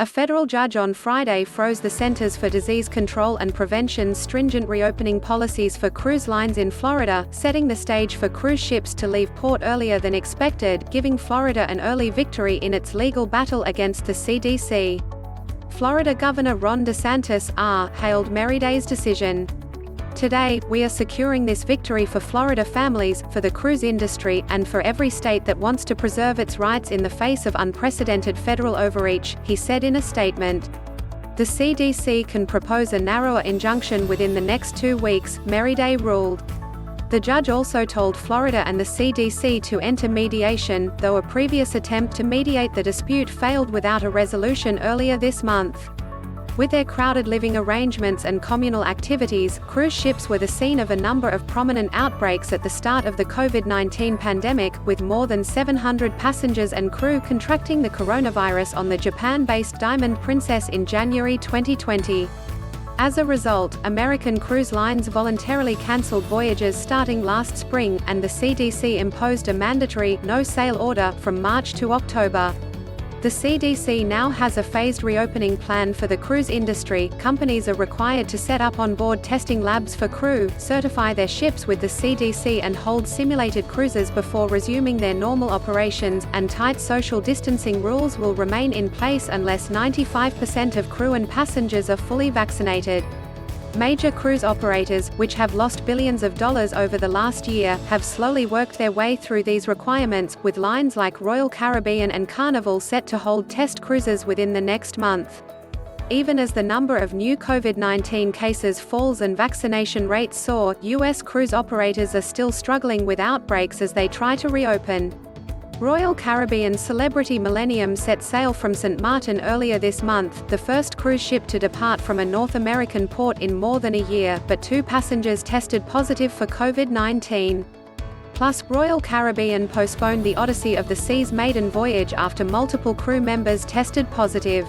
A federal judge on Friday froze the Centers for Disease Control and Prevention's stringent reopening policies for cruise lines in Florida, setting the stage for cruise ships to leave port earlier than expected, giving Florida an early victory in its legal battle against the CDC. Florida Governor Ron DeSantis hailed Merryday's decision. "Today, we are securing this victory for Florida families, for the cruise industry, and for every state that wants to preserve its rights in the face of unprecedented federal overreach," he said in a statement. The CDC can propose a narrower injunction within the next 2 weeks, Merryday ruled. The judge also told Florida and the CDC to enter mediation, though a previous attempt to mediate the dispute failed without a resolution earlier this month. With their crowded living arrangements and communal activities, cruise ships were the scene of a number of prominent outbreaks at the start of the COVID-19 pandemic, with more than 700 passengers and crew contracting the coronavirus on the Japan-based Diamond Princess in January 2020. As a result, American cruise lines voluntarily canceled voyages starting last spring, and the CDC imposed a mandatory no-sail order from March to October. The CDC now has a phased reopening plan for the cruise industry. Companies are required to set up onboard testing labs for crew, certify their ships with the CDC, and hold simulated cruises before resuming their normal operations, and tight social distancing rules will remain in place unless 95% of crew and passengers are fully vaccinated. Major cruise operators, which have lost billions of dollars over the last year, have slowly worked their way through these requirements, with lines like Royal Caribbean and Carnival set to hold test cruises within the next month. Even as the number of new COVID-19 cases falls and vaccination rates soar, U.S. cruise operators are still struggling with outbreaks as they try to reopen. Royal Caribbean celebrity Millennium set sail from St. Maarten earlier this month, the first cruise ship to depart from a North American port in more than a year, but 2 passengers tested positive for COVID-19. Plus, Royal Caribbean postponed the Odyssey of the Sea's maiden voyage after multiple crew members tested positive.